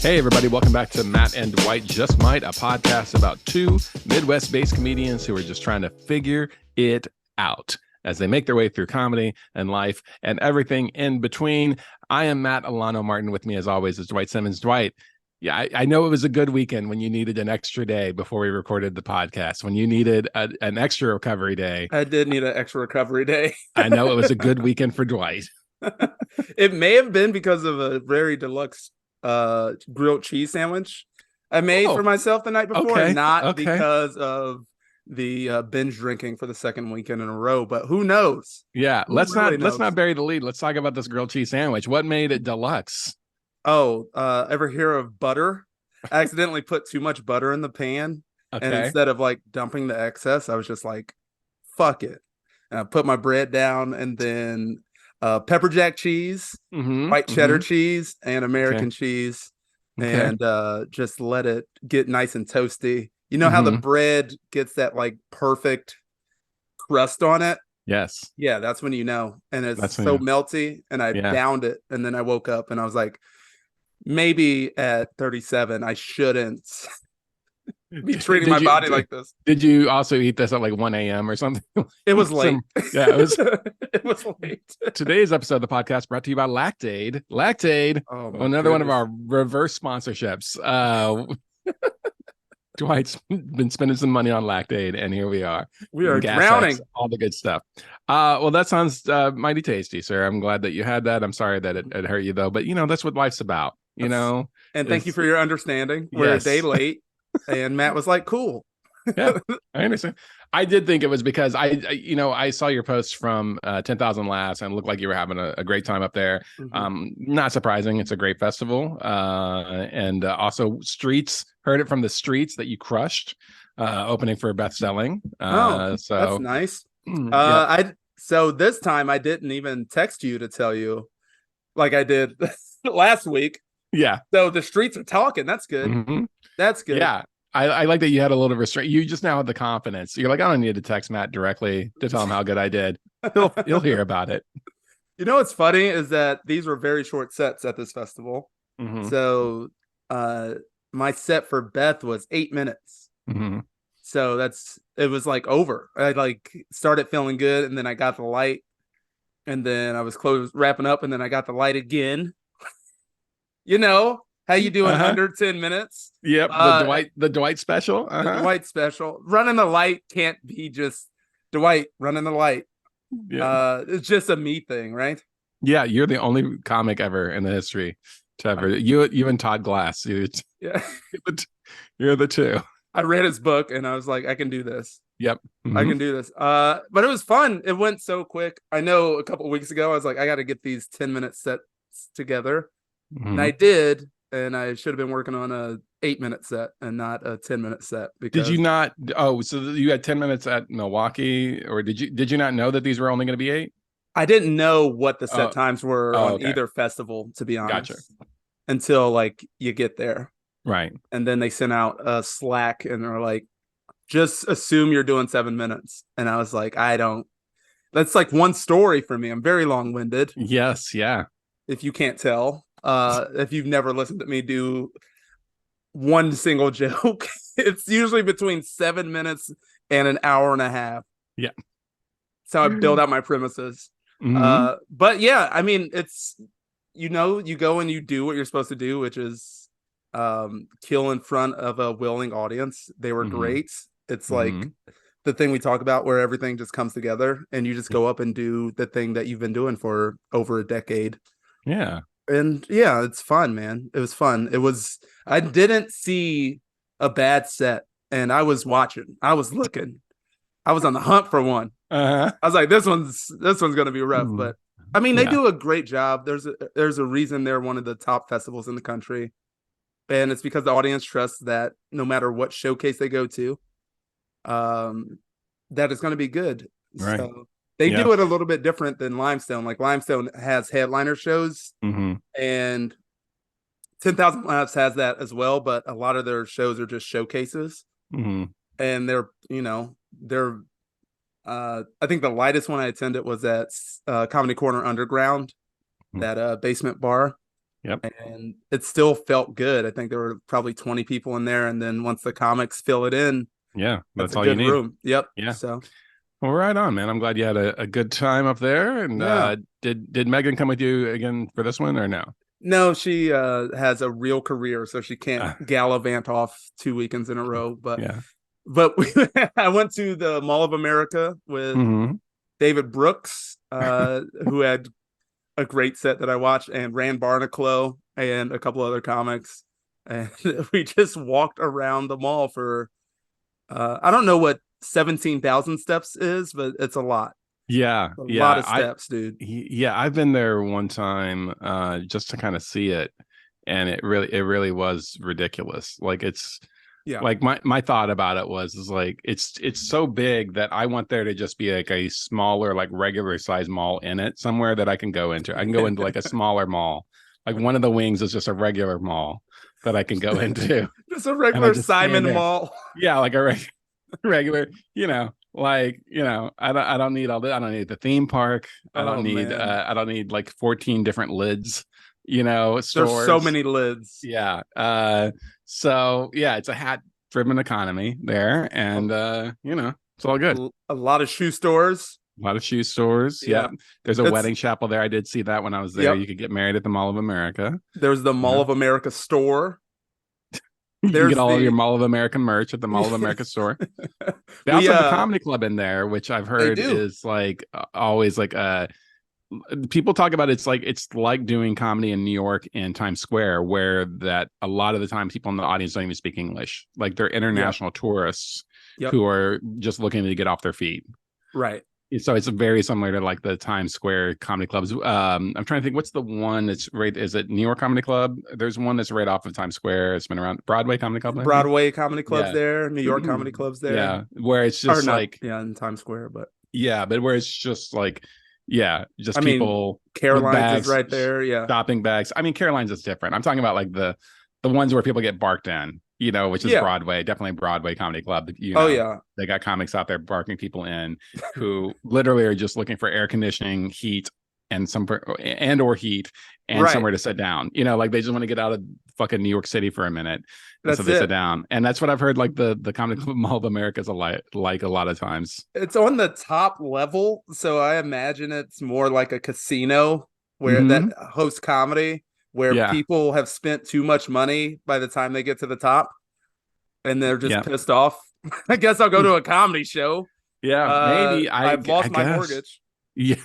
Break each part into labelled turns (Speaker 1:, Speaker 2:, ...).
Speaker 1: Hey, everybody, welcome back to Matt and Dwight Just Might, a podcast about two Midwest-based comedians who are just trying to figure it out as they make their way through comedy and life and everything in between. I am Matt Alano-Martin. With me, as always, is Dwight Simmons. Dwight, yeah, I know it was a good weekend when you needed an extra day before we recorded the podcast, when you needed an extra recovery day.
Speaker 2: I did need an extra recovery day.
Speaker 1: I know it was a good weekend for Dwight.
Speaker 2: It may have been because of a very deluxe grilled cheese sandwich I made for myself the night before, and not because of the binge drinking for the second weekend in a row. But who knows?
Speaker 1: Yeah, let's not bury the lead. Let's talk about this grilled cheese sandwich. What made it deluxe?
Speaker 2: Oh, ever hear of butter? I accidentally put too much butter in the pan, and instead of like dumping the excess, I was just like, "Fuck it," and I put my bread down, and then pepper jack cheese, white cheddar cheese, and American cheese, and just let it get nice and toasty. You know how the bread gets that like perfect crust on it?
Speaker 1: Yes.
Speaker 2: Yeah, that's when you know. And it's so melty, and I downed it, and then I woke up and I was like, maybe at 37, I shouldn't be treating my body like this.
Speaker 1: Did you also eat this at like 1 a.m. or something?
Speaker 2: It was late.
Speaker 1: It was
Speaker 2: it was late.
Speaker 1: Today's episode of the podcast brought to you by Lactaid. Another one of our reverse sponsorships. Dwight's been spending some money on Lactaid, and here we are.
Speaker 2: We are drowning.
Speaker 1: All the good stuff. Well, that sounds mighty tasty, sir. I'm glad that you had that. I'm sorry that it hurt you, though. But, that's what life's about, And
Speaker 2: thank you for your understanding. We're a day late. And Matt was like, cool.
Speaker 1: Yeah, I understand. I did think it was because I saw your post from 10,000 Laughs and it looked like you were having a great time up there. Not surprising. It's a great festival. And also Streets, heard it from the Streets that you crushed opening for Beth Stelling. So
Speaker 2: that's nice. So this time I didn't even text you to tell you like I did last week.
Speaker 1: Yeah.
Speaker 2: So the Streets are talking. That's good. That's good.
Speaker 1: Yeah. I like that you had a little restraint. You just now have the confidence. You're like, I don't need to text Matt directly to tell him how good I did. He'll hear about it.
Speaker 2: You know what's funny is that these were very short sets at this festival. So my set for Beth was 8 minutes. So it was like over. I like started feeling good, and then I got the light, and then I was wrapping up, and then I got the light again. How you doing under 10 minutes?
Speaker 1: Yep, the Dwight special.
Speaker 2: The Dwight special. Running the light can't be just Dwight running the light. Yeah. It's just a me thing, right?
Speaker 1: Yeah, you're the only comic ever in the history to ever. You and Todd Glass. You're the two.
Speaker 2: I read his book and I was like, I can do this.
Speaker 1: Yep.
Speaker 2: I can do this. But it was fun. It went so quick. I know a couple of weeks ago, I was like, I got to get these 10-minute sets together. And I did. And I should have been working on a 8-minute set and not a 10-minute set. Because...
Speaker 1: Did you not? Oh, so you had 10 minutes at Milwaukee, or did you not know that these were only going to be 8?
Speaker 2: I didn't know what the set times were on either festival, to be honest.
Speaker 1: Gotcha.
Speaker 2: Until like you get there,
Speaker 1: right?
Speaker 2: And then they sent out a Slack and they're like, just assume you're doing 7 minutes. And I was like, I don't. That's like one story for me. I'm very long-winded.
Speaker 1: Yes, yeah.
Speaker 2: If you can't tell. If you've never listened to me do one single joke, it's usually between 7 minutes and an hour and a half.
Speaker 1: Yeah.
Speaker 2: That's how I build out my premises. But yeah, I mean, it's, you go and you do what you're supposed to do, which is kill in front of a willing audience. They were great. It's like the thing we talk about where everything just comes together and you just go up and do the thing that you've been doing for over a decade.
Speaker 1: Yeah.
Speaker 2: And yeah, it's fun, man. It was fun. I didn't see a bad set, and I was watching. I was looking. I was on the hunt for one. I was like, this one's going to be rough, but I mean, they do a great job. There's a reason they're one of the top festivals in the country, and it's because the audience trusts that no matter what showcase they go to, that it's going to be good.
Speaker 1: Right.
Speaker 2: So, they do it a little bit different than Limestone. Like Limestone has headliner shows, and 10,000 Laughs has that as well. But a lot of their shows are just showcases, and they're I think the lightest one I attended was at Comedy Corner Underground, that basement bar,
Speaker 1: Yep.
Speaker 2: And it still felt good. I think there were probably 20 people in there. And then once the comics fill it in,
Speaker 1: Yeah, that's
Speaker 2: a
Speaker 1: all you
Speaker 2: good
Speaker 1: need.
Speaker 2: room. Yep.
Speaker 1: Yeah.
Speaker 2: So,
Speaker 1: well, right on, man. I'm glad you had a good time up there. And
Speaker 2: yeah.
Speaker 1: Did Megan come with you again for this one or no?
Speaker 2: No, she has a real career, so she can't gallivant off 2 weekends in a row.
Speaker 1: Yeah.
Speaker 2: But I went to the Mall of America with David Brooks, who had a great set that I watched, and Rand Barnacle and a couple other comics. And we just walked around the mall for, I don't know what 17,000 steps is, but it's a lot.
Speaker 1: Yeah.
Speaker 2: A lot of steps, dude.
Speaker 1: Yeah. I've been there one time just to kind of see it. And it really was ridiculous. Like like my thought about it is like it's so big that I want there to just be like a smaller, like regular size mall in it somewhere that I can go into. I can go into like a smaller mall. Like one of the wings is just a regular mall that I can go into.
Speaker 2: Just a regular Simon Mall.
Speaker 1: Yeah, like a regular, I don't need all that. I don't need the theme park. I don't need like 14 different lids, stores.
Speaker 2: There's so many lids.
Speaker 1: Yeah. So yeah, it's a hat driven economy there. And it's all good.
Speaker 2: A lot of shoe stores.
Speaker 1: A lot of shoe stores. Yeah. There's a wedding chapel there. I did see that when I was there. You could get married at the Mall of America.
Speaker 2: There's the Mall of America store.
Speaker 1: You get all of your Mall of America merch at the Mall of America store. They also have a comedy club in there, which I've heard is like always like people talk about it's like doing comedy in New York in Times Square, where that a lot of the time people in the audience don't even speak English. Like they're international tourists who are just looking to get off their feet.
Speaker 2: Right.
Speaker 1: So it's very similar to like the Times Square comedy clubs. I'm trying to think, what's the one that's right? Is it New York Comedy Club? There's one that's right off of Times Square. It's been around. Broadway Comedy Club.
Speaker 2: Broadway Comedy Club's there. New York Comedy Club's there.
Speaker 1: Yeah, where it's just
Speaker 2: in Times Square, but
Speaker 1: where it's just like people.
Speaker 2: Caroline's
Speaker 1: bags,
Speaker 2: is right there. Yeah,
Speaker 1: shopping bags. I mean, Caroline's is different. I'm talking about like the ones where people get barked in. Which is Broadway, definitely Broadway Comedy Club. They got comics out there barking people in who literally are just looking for air conditioning, heat, and heat and somewhere to sit down. Like they just want to get out of fucking New York City for a minute. So they sit down. And that's what I've heard like the Comedy Club Mall of America is like a lot of times.
Speaker 2: It's on the top level. So I imagine it's more like a casino where that hosts comedy. Where people have spent too much money by the time they get to the top and they're just pissed off. I guess I'll go to a comedy show.
Speaker 1: Yeah, maybe.
Speaker 2: I've lost my mortgage.
Speaker 1: Yeah.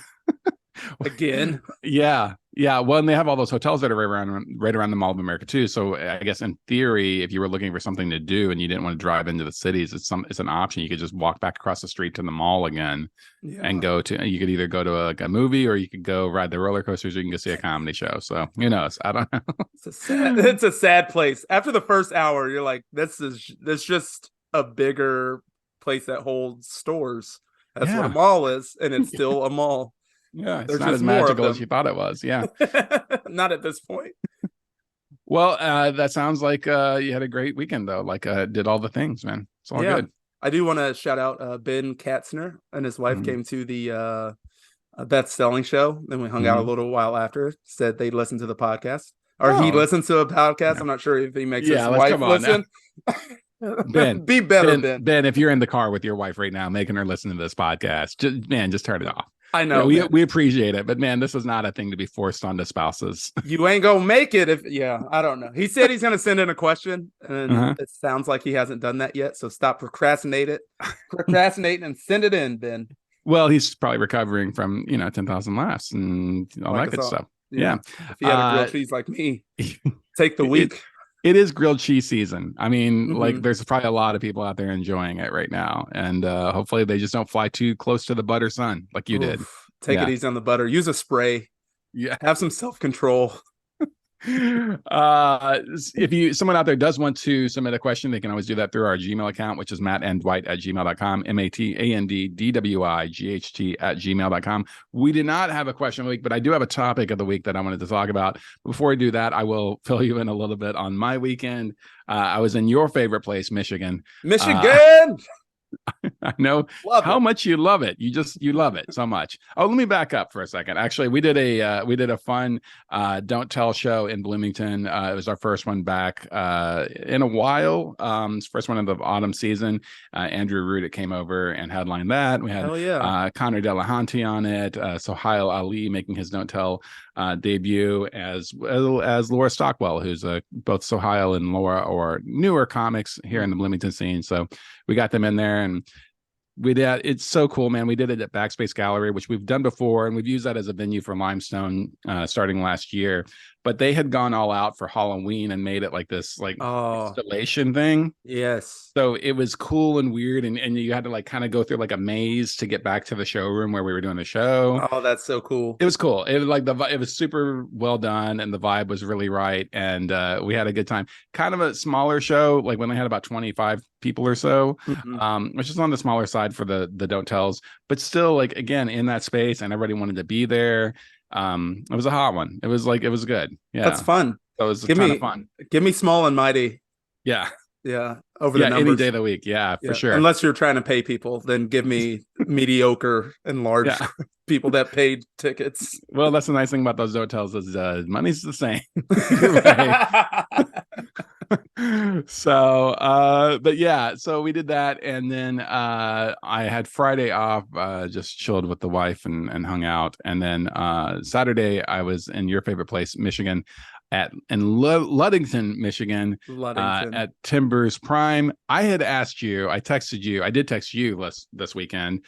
Speaker 2: Again.
Speaker 1: Yeah. Well, and they have all those hotels that are right around the Mall of America too. So I guess in theory, if you were looking for something to do and you didn't want to drive into the cities, it's an option. You could just walk back across the street to the mall again and you could either go to a movie or you could go ride the roller coasters or you can go see a comedy show. So who knows? I don't know.
Speaker 2: It's a sad place. After the first hour, you're like, this just a bigger place that holds stores. That's what a mall is, and it's still a mall.
Speaker 1: Yeah, it's not as magical as you thought it was. Yeah.
Speaker 2: Not at this point.
Speaker 1: Well, that sounds like you had a great weekend, though. Like, did all the things, man. It's all good.
Speaker 2: I do want to shout out Ben Katzner and his wife came to the Beth Stelling show. Then we hung out a little while after, said they'd listen to the podcast. Or he listens to a podcast. Yeah. I'm not sure if he makes his wife listen.
Speaker 1: Ben,
Speaker 2: be better, Ben.
Speaker 1: Ben, if you're in the car with your wife right now, making her listen to this podcast, just turn it off.
Speaker 2: I know.
Speaker 1: We appreciate it, but man, this is not a thing to be forced onto spouses.
Speaker 2: You ain't gonna make it I don't know. He said he's gonna send in a question, and it sounds like he hasn't done that yet. So stop procrastinating and send it in, Ben.
Speaker 1: Well, he's probably recovering from 10,000 laughs and all that good stuff. Yeah.
Speaker 2: If he had a grilled cheese like me, take the week.
Speaker 1: It is grilled cheese season. I mean, like there's probably a lot of people out there enjoying it right now. And hopefully they just don't fly too close to the butter sun like you did.
Speaker 2: Take it easy on the butter. Use a spray.
Speaker 1: Yeah.
Speaker 2: Have some self-control.
Speaker 1: If someone out there does want to submit a question, they can always do that through our Gmail account, which is MatandDwight@gmail.com, MatandDwight@gmail.com. We did not have a question of the week, but I do have a topic of the week that I wanted to talk about. Before I do that, I will fill you in a little bit on my weekend. I was in your favorite place, Michigan. I know
Speaker 2: Love
Speaker 1: how
Speaker 2: it.
Speaker 1: much you love it. You love it so much. Oh, let me back up for a second. Actually, we did a fun don't tell show in Bloomington. It was our first one back in a while. It's first one of the autumn season. Andrew Rudick came over and headlined that. We had
Speaker 2: Hell yeah.
Speaker 1: Connor Delahanty on it. Sohail Ali making his don't tell debut, as well as Laura Stockwell, who's both Sohail and Laura are newer comics here in the Bloomington scene. So we got them in there, and we did. It's so cool, man. We did it at Backspace Gallery, which we've done before, and we've used that as a venue for Limestone starting last year. But they had gone all out for Halloween and made it like this installation thing.
Speaker 2: Yes.
Speaker 1: So it was cool and weird, and you had to like kind of go through like a maze to get back to the showroom where we were doing the show.
Speaker 2: Oh, that's so cool.
Speaker 1: It was cool. It was like it was super well done, and the vibe was really right, and we had a good time. Kind of a smaller show, like when they had about 25 people or so, which is on the smaller side for the don't tells, but still, like, again, in that space, and everybody wanted to be there. It was a hot one. It was good. Yeah,
Speaker 2: that's fun.
Speaker 1: So it was a ton of fun.
Speaker 2: Give me small and mighty.
Speaker 1: Yeah.
Speaker 2: Yeah, over the numbers.
Speaker 1: Any day of the week. Yeah, for sure.
Speaker 2: Unless you're trying to pay people, then give me mediocre and large people that paid tickets.
Speaker 1: Well, that's the nice thing about those hotels is money's the same. So, but yeah, so we did that, and then I had Friday off, just chilled with the wife and hung out, and then Saturday I was in your favorite place, Michigan. Ludington, Michigan, at Timbers Prime. I had asked you, I did text you this weekend,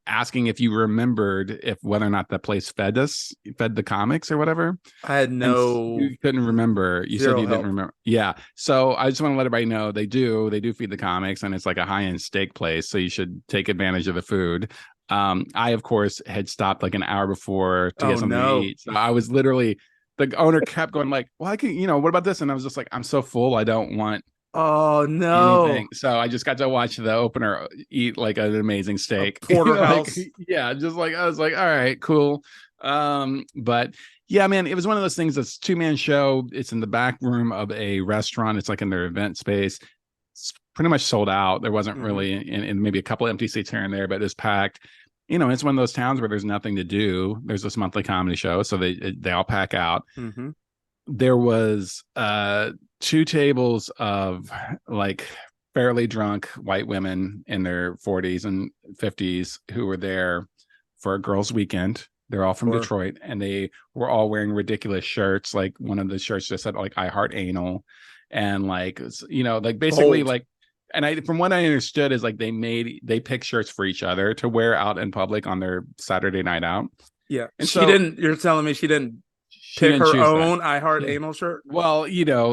Speaker 1: asking if you remembered whether or not the place fed the comics or whatever.
Speaker 2: I had
Speaker 1: you couldn't remember. You said you didn't remember. Yeah. So I just want to let everybody know they do feed the comics, and it's like a high-end steak place. So you should take advantage of the food. I, of course, had stopped like an hour before to get something to eat. So I was literally, the owner kept going like, well, I can, what about this? And I was just like, I'm so full. I don't want anything. So I just got to watch the opener eat like an amazing steak.
Speaker 2: Porterhouse.
Speaker 1: Yeah. Just like, I was like, all right, cool. But yeah, man, it was one of those things that's 2-man show. It's in the back room of a restaurant. It's like in their event space. It's pretty much sold out. There wasn't really, and maybe a couple empty seats here and there, but it was packed. It's one of those towns where there's nothing to do. There's this monthly comedy show, so they all pack out. There was 2 tables of like fairly drunk white women in their 40s and 50s who were there for a girls' weekend. They're all from Detroit, and they were all wearing ridiculous shirts. Like one of the shirts just said like "I heart anal," and like like basically like. And from what I understood is like they picked shirts for each other to wear out in public on their Saturday night out.
Speaker 2: Yeah. And you're telling me she didn't pick her own I Heart Anal shirt?
Speaker 1: Well,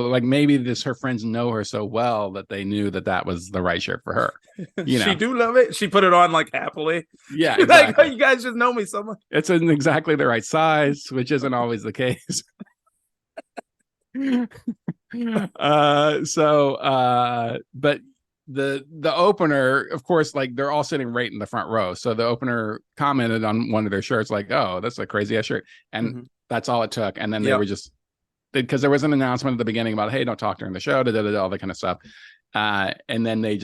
Speaker 1: like maybe her friends know her so well that they knew that was the right shirt for her.
Speaker 2: She do love it. She put it on like happily.
Speaker 1: Yeah. Exactly.
Speaker 2: Like, you guys just know me so much.
Speaker 1: It's in exactly the right size, which isn't always the case. But the opener, of course, like they're all sitting right in the front row. So the opener commented on one of their shirts, like, "Oh, that's a crazy ass shirt," and that's all it took. And then they were just, because there was an announcement at the beginning about, "Hey, don't talk during the show," all that kind of stuff. And then they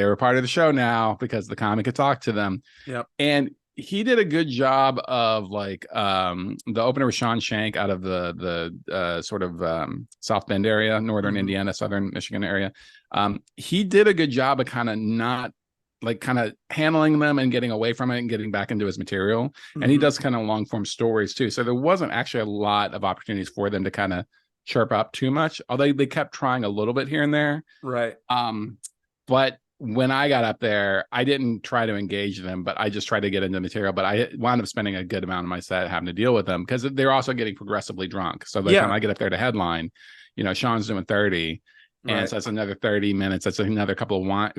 Speaker 1: were part of the show now because the comic had talked to them.
Speaker 2: Yep.
Speaker 1: And he did a good job of like the opener was Sean Shank out of the sort of South Bend area, northern Indiana, southern Michigan area. He did a good job of kind of handling them and getting away from it and getting back into his material. And he does kind of long form stories too. So there wasn't actually a lot of opportunities for them to kind of chirp up too much, although they kept trying a little bit here and there.
Speaker 2: Right.
Speaker 1: But when I got up there, I didn't try to engage them, but I just tried to get into material. But I wound up spending a good amount of my set having to deal with them because they're also getting progressively drunk. So by the time I get up there to headline, Sean's doing 30. And so that's another 30 minutes. That's another couple of wine,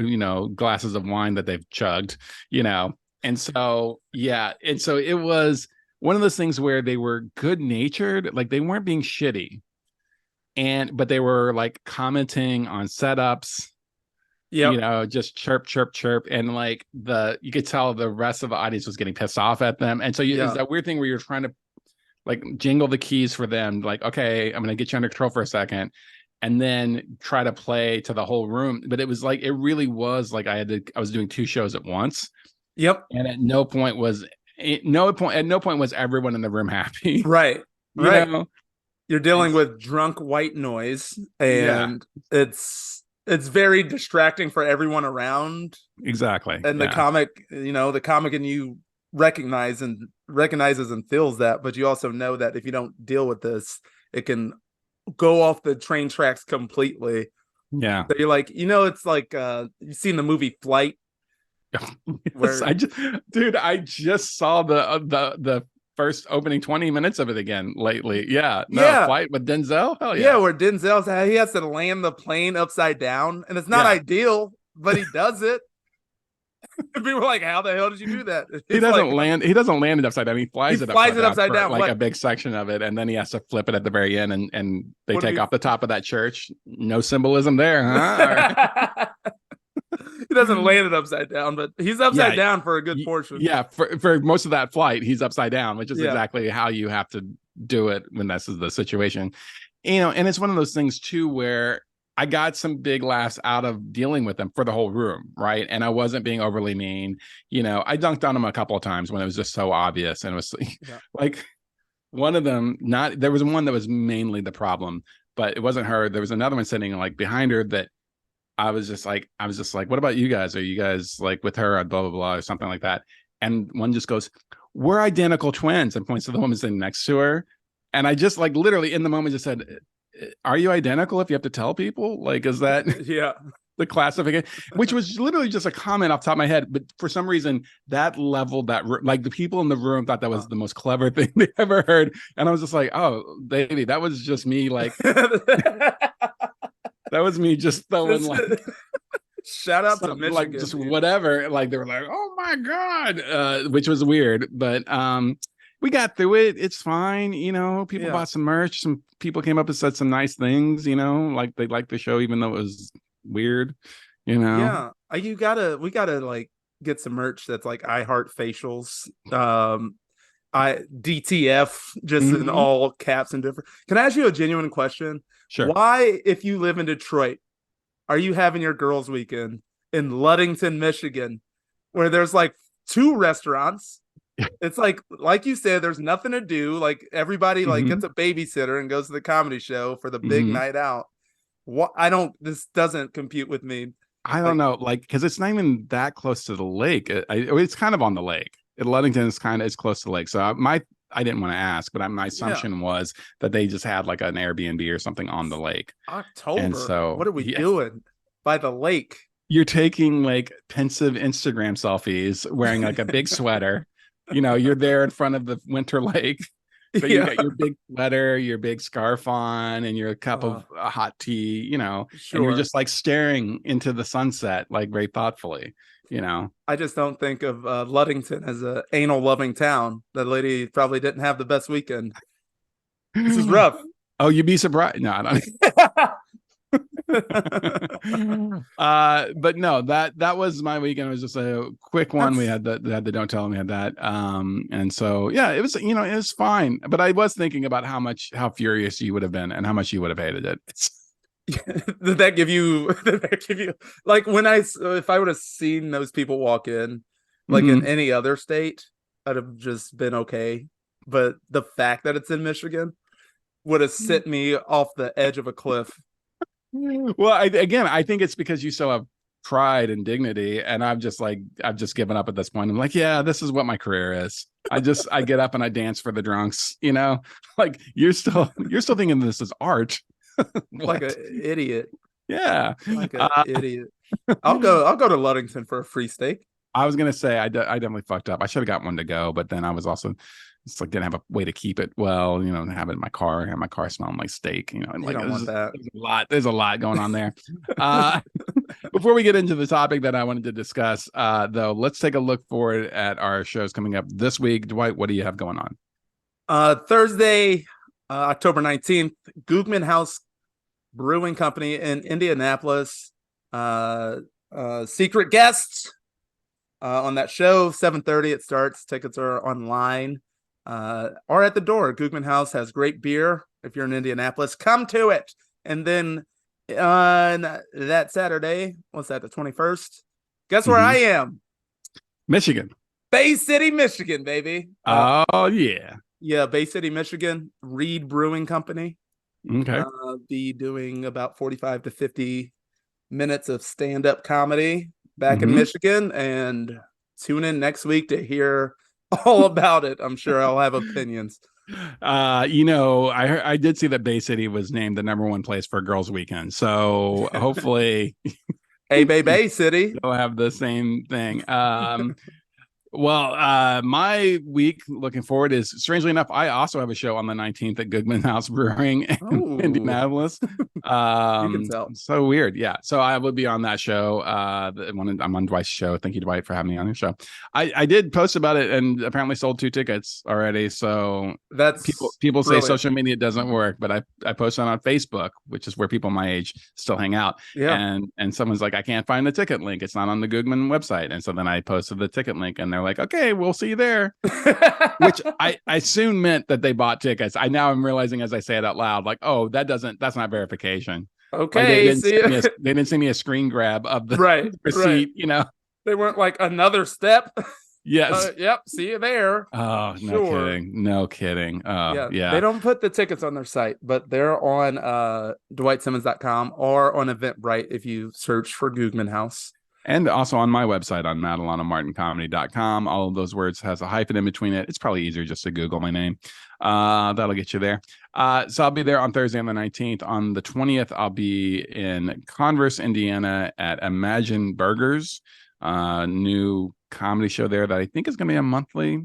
Speaker 1: glasses of wine that they've chugged, And so, yeah. And so it was one of those things where they were good natured, like they weren't being shitty. But they were like commenting on setups, just chirp, chirp, chirp. And like you could tell the rest of the audience was getting pissed off at them. And so it's that weird thing where you're trying to like jingle the keys for them. Like, okay, I'm going to get you under control for a second. and then try to play to the whole room. But it was like, it really was like I was doing 2 shows at once.
Speaker 2: Yep.
Speaker 1: And at no point was everyone in the room happy.
Speaker 2: Right.
Speaker 1: You know,
Speaker 2: you're dealing with drunk white noise, and it's very distracting for everyone around.
Speaker 1: Exactly.
Speaker 2: And the comic in you recognizes and feels that, but you also know that if you don't deal with this, it can go off the train tracks completely.
Speaker 1: Yeah.
Speaker 2: So you're like, it's like you've seen the movie Flight.
Speaker 1: Yes, I just saw the first opening 20 minutes of it again lately. Flight with Denzel. Hell yeah.
Speaker 2: Where Denzel, he has to land the plane upside down, and it's not ideal, but he does it. People were like, "How the hell did you do that?"
Speaker 1: He doesn't land it upside down. He flies it upside down, like
Speaker 2: what?
Speaker 1: a big section of it, and then he has to flip it at the very end, and they take off the top of that church. No symbolism there, huh?
Speaker 2: He doesn't land it upside down, but he's upside down for a good portion.
Speaker 1: Yeah, for most of that flight, he's upside down, which is exactly how you have to do it when this is the situation. And it's one of those things too where I got some big laughs out of dealing with them for the whole room, right? And I wasn't being overly mean. I dunked on them a couple of times when it was just so obvious, and it was like one of them. There was one that was mainly the problem, but it wasn't her. There was another one sitting like behind her that I was just like, what about you guys? Are you guys like with her, blah, blah, blah, or something like that? And one just goes, we're identical twins, and points to the woman sitting next to her. And I just like literally in the moment just said, are you identical if you have to tell people? Like, is that the classification? Which was literally just a comment off the top of my head. But for some reason, that leveled that, like the people in the room thought that was the most clever thing they ever heard. And I was just like, oh, baby, that was just me like... That was me just throwing like
Speaker 2: shout out to Michigan,
Speaker 1: like just whatever. Like they were like, "Oh my god," which was weird, but we got through it. It's fine, People bought some merch. Some people came up and said some nice things, like they liked the show, even though it was weird,
Speaker 2: Yeah, we gotta like get some merch that's like I heart facials. DTF just in all caps and different. Can I ask you a genuine question?
Speaker 1: Sure.
Speaker 2: Why, if you live in Detroit, are you having your girls' weekend in Ludington, Michigan, where there's like 2 restaurants? It's like you said, there's nothing to do. Like everybody like gets a babysitter and goes to the comedy show for the big night out. What this doesn't compute with me.
Speaker 1: I don't know, like because it's not even that close to the lake. It's kind of on the lake. Ludington is close to the lake. So I didn't want to ask, but my assumption was that they just had like an Airbnb or something on the lake.
Speaker 2: October.
Speaker 1: And so
Speaker 2: what are we doing by the lake?
Speaker 1: You're taking like pensive Instagram selfies, wearing like a big sweater. You're there in front of the winter lake. But you got your big sweater, your big scarf on, and your cup of hot tea, and you're just like staring into the sunset, like very thoughtfully.
Speaker 2: I just don't think of Ludington as a anal loving town. That lady probably didn't have the best weekend. This is rough.
Speaker 1: Oh, you'd be surprised. No, I don't. But no, that was my weekend. It was just a quick one. We had the don't tell them, we had that. And so it was, it was fine. But I was thinking about how furious you would have been and how much you would have hated it.
Speaker 2: Did that give you like if I would have seen those people walk in like in any other state, I'd have just been okay. But the fact that it's in Michigan would have sent me off the edge of a cliff.
Speaker 1: Well, I think it's because you still have pride and dignity, and I've just given up at this point. I'm like, yeah, this is what my career is. I get up and I dance for the drunks, like you're still thinking this is art.
Speaker 2: Like an idiot.
Speaker 1: Yeah,
Speaker 2: like an idiot. I'll go to Ludington for a free steak.
Speaker 1: I was gonna say I definitely fucked up. I should have got one to go, but then I was also it's like didn't have a way to keep it well, and have it in my car. Have my car smelling like steak, and like
Speaker 2: don't want that.
Speaker 1: There's a lot going on there. Before we get into the topic that I wanted to discuss, though, let's take a look forward at our shows coming up this week. Dwight, what do you have going on?
Speaker 2: Thursday, October 19th, Gugman House Brewing Company in Indianapolis. Secret guests on that show. 7:30 it starts. Tickets are online or at the door. Gugman House has great beer. If you're in Indianapolis, come to it. And then on that Saturday, what's that, the 21st? Guess where I am?
Speaker 1: Michigan.
Speaker 2: Bay City, Michigan, baby.
Speaker 1: Oh, yeah.
Speaker 2: Yeah, Bay City, Michigan. Reed Brewing Company.
Speaker 1: Okay.
Speaker 2: Be doing about 45 to 50 minutes of stand-up comedy back in Michigan, and tune in next week to hear all about it. I'm sure I'll have opinions.
Speaker 1: I did see that Bay City was named the #1 place for girls' weekend, so hopefully
Speaker 2: hey, Bay City
Speaker 1: they'll have the same thing. Well, my week looking forward is, strangely enough, I also have a show on the 19th at Goodman House Brewing in Indianapolis.
Speaker 2: You can tell.
Speaker 1: So weird. Yeah. So I will be on that show. I'm on Dwight's show. Thank you, Dwight, for having me on your show. I did post about it and apparently sold 2 tickets already. So
Speaker 2: that's
Speaker 1: people say social media doesn't work, but I posted on Facebook, which is where people my age still hang out.
Speaker 2: Yeah.
Speaker 1: And someone's like, I can't find the ticket link. It's not on the Goodman website. And so then I posted the ticket link, and they're like, okay, we'll see you there. Which I soon meant that they bought tickets. Now I'm realizing as I say it out loud, like, oh, that's not verification.
Speaker 2: Okay,
Speaker 1: like they didn't send me a screen grab of the receipt.
Speaker 2: They weren't like another step.
Speaker 1: Yes.
Speaker 2: Yep. See you there.
Speaker 1: Oh, no kidding. Yeah.
Speaker 2: They don't put the tickets on their site, but they're on DwightSimmons.com or on Eventbrite if you search for Goodman House.
Speaker 1: And also on my website on alano-martincomedy.com. All of those words has a hyphen in between it. It's probably easier just to Google my name. That'll get you there. So I'll be there on Thursday on the 19th. On the 20th, I'll be in Converse, Indiana at Imagine Burgers, new comedy show there that I think is going to be a monthly.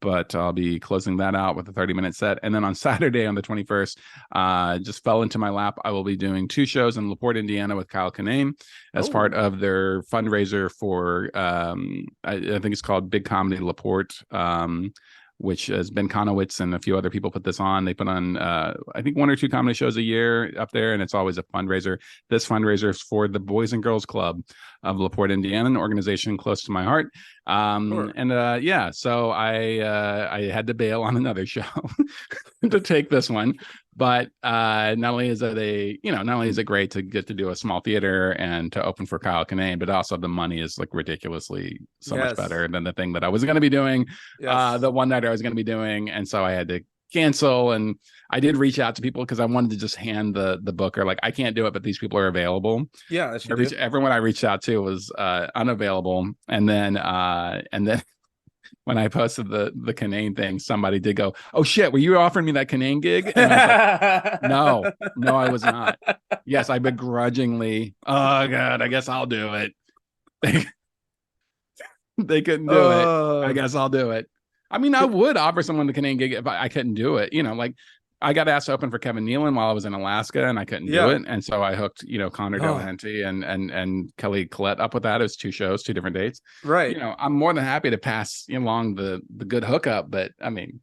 Speaker 1: But I'll be closing that out with a 30-minute set. And then on Saturday, on the 21st, just fell into my lap. I will be doing 2 shows in LaPorte, Indiana with Kyle Kinane as part of their fundraiser for, I think it's called Big Comedy LaPorte, which has Ben Conowitz and a few other people put this on. They put on, I think, 1 or 2 comedy shows a year up there, and it's always a fundraiser. This fundraiser is for the Boys and Girls Club of LaPorte, Indiana, an organization close to my heart. So I had to bail on another show to take this one. But not only is it great to get to do a small theater and to open for Kyle Kinane, but also the money is like ridiculously much better than the thing that I was going to be doing, the one night I was going to be doing. And so I had to cancel, and I did reach out to people because I wanted to just hand the booker, like, I can't do it, but these people are available. Everyone I reached out to was unavailable. And then when I posted the Kinane thing, somebody did go, oh shit, were you offering me that Kinane gig? And I was like, no, I was not. Yes, I begrudgingly, oh god, I guess I'll do it. They couldn't do it. I guess I'll do it. I mean, I would offer someone the Kinane gig if I couldn't do it. Like, I got asked to open for Kevin Nealon while I was in Alaska, and I couldn't do it. And so I hooked, Connor Delahunty and Kelly Collette up with that. It was 2 shows, 2 different dates.
Speaker 2: Right.
Speaker 1: I'm more than happy to pass along the good hookup, but I mean,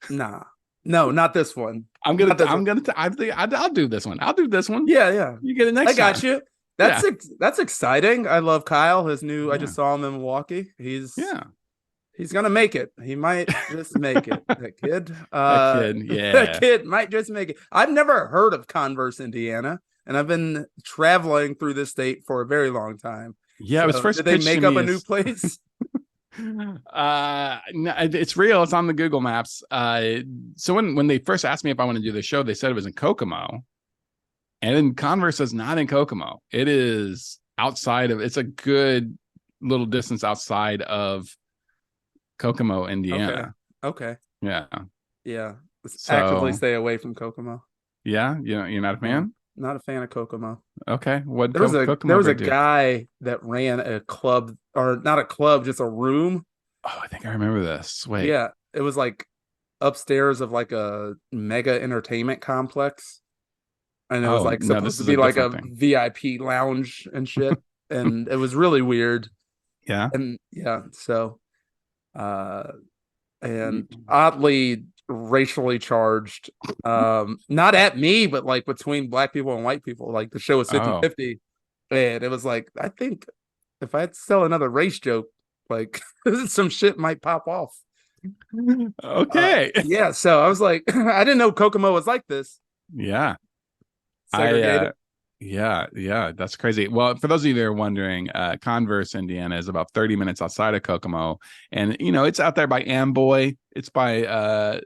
Speaker 2: Nah. No, not this one.
Speaker 1: I'll do this one. I'll do this one.
Speaker 2: Yeah.
Speaker 1: You get it next time.
Speaker 2: I got you. That's exciting. I love Kyle. His new, I just saw him in Milwaukee. He's gonna make it. He might just make it. That kid. That kid might just make it. I've never heard of Converse, Indiana, and I've been traveling through this state for a very long time.
Speaker 1: Yeah, it was first.
Speaker 2: Did they make up a new place?
Speaker 1: No, it's real. It's on the Google Maps. So when they first asked me if I want to do the show, they said it was in Kokomo, and Converse is not in Kokomo. It is outside of. It's a good little distance outside of Kokomo, Indiana.
Speaker 2: Okay.
Speaker 1: Yeah.
Speaker 2: Let's actively stay away from Kokomo.
Speaker 1: Yeah, you're not a fan?
Speaker 2: Not a fan of Kokomo.
Speaker 1: Okay. What
Speaker 2: there was a guy that ran a club, or not a club, just a room.
Speaker 1: Oh, I think I remember this. Wait.
Speaker 2: Yeah, it was like upstairs of like a mega entertainment complex. And it was like supposed to be like a VIP lounge and shit. And it was really weird.
Speaker 1: Yeah.
Speaker 2: And so and oddly racially charged, not at me, but like between black people and white people. Like the show was 50-50, and it was like, I think if I had to sell another race joke, like some shit might pop off.
Speaker 1: Okay.
Speaker 2: So I was like, I didn't know Kokomo was like this.
Speaker 1: Yeah.
Speaker 2: Segregated.
Speaker 1: Yeah, that's crazy. Well, for those of you that are wondering, Converse, Indiana is about 30 minutes outside of Kokomo. And, it's out there by Amboy. It's by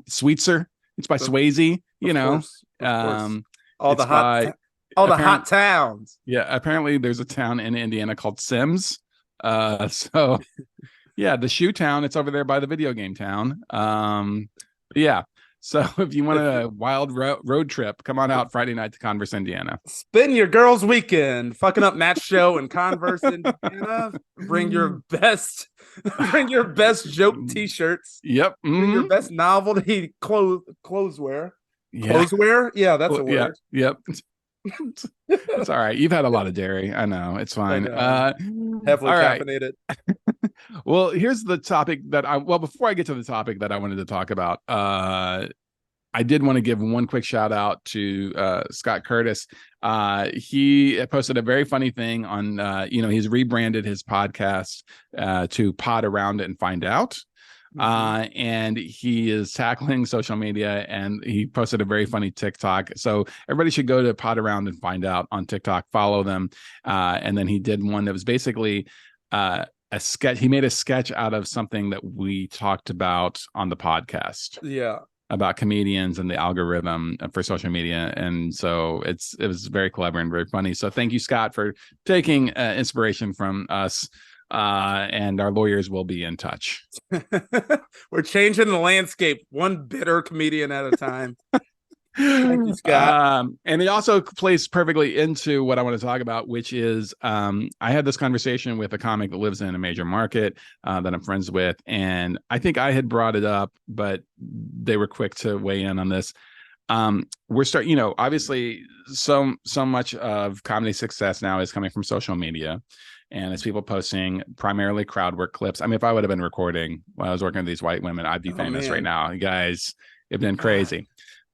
Speaker 1: Sweetser. It's by Swayze,
Speaker 2: Of course.
Speaker 1: It's by
Speaker 2: all the hot towns.
Speaker 1: Yeah, apparently there's a town in Indiana called Sims. So yeah, the shoe town, it's over there by the video game town. Yeah. So if you want a wild road trip, come on out Friday night to Converse, Indiana.
Speaker 2: Spend your girls' weekend fucking up Matt's show in Converse, Indiana. Bring your best joke T-shirts.
Speaker 1: Yep.
Speaker 2: Bring your best novelty clotheswear. Yeah. Clotheswear? Yeah, that's a word.
Speaker 1: Yeah. Yep. It's all right. You've had a lot of dairy. I know. It's fine.
Speaker 2: Heavily caffeinated.
Speaker 1: Well, here's the topic before I get to the topic that I wanted to talk about, I did want to give one quick shout out to Scott Curtis. He posted a very funny thing on, he's rebranded his podcast to Pod Around It and Find Out. And he is tackling social media, and he posted a very funny TikTok. So everybody should go to Pod Around and Find Out on TikTok, follow them. And then he did one that was basically a sketch. He made a sketch out of something that we talked about on the podcast.
Speaker 2: Yeah.
Speaker 1: About comedians and the algorithm for social media. And so it was very clever and very funny. So thank you, Scott, for taking inspiration from us. And our lawyers will be in touch.
Speaker 2: We're changing the landscape one bitter comedian at a time. Thank you, Scott.
Speaker 1: And it also plays perfectly into what I want to talk about, which is I had this conversation with a comic that lives in a major market that I'm friends with. And I think I had brought it up, but they were quick to weigh in on this. We're starting, obviously so much of comedy success now is coming from social media. And it's people posting primarily Crowdwork clips. I mean, if I would have been recording while I was working with these white women, I'd be famous right now. You guys have been crazy.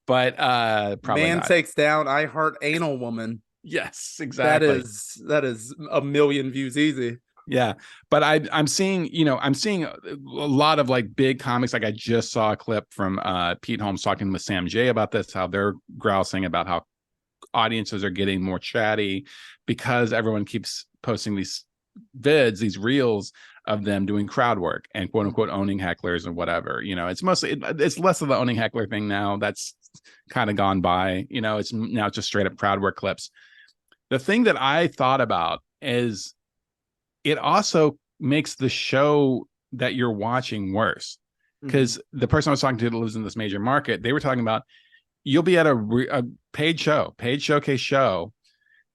Speaker 1: But probably
Speaker 2: Man
Speaker 1: not.
Speaker 2: Takes Down I Heart Anal Woman.
Speaker 1: Yes, exactly.
Speaker 2: That is a million views easy.
Speaker 1: Yeah, but I'm seeing a lot of like big comics. Like I just saw a clip from Pete Holmes talking with Sam J about this, how they're grousing about how audiences are getting more chatty because everyone keeps posting these vids, these reels of them doing crowd work and quote unquote owning hecklers and whatever. It's less of the owning heckler thing now. That's kind of gone by. It's now just straight up crowd work clips. The thing that I thought about is it also makes the show that you're watching worse, because the person I was talking to that lives in this major market, they were talking about you'll be at a paid showcase show,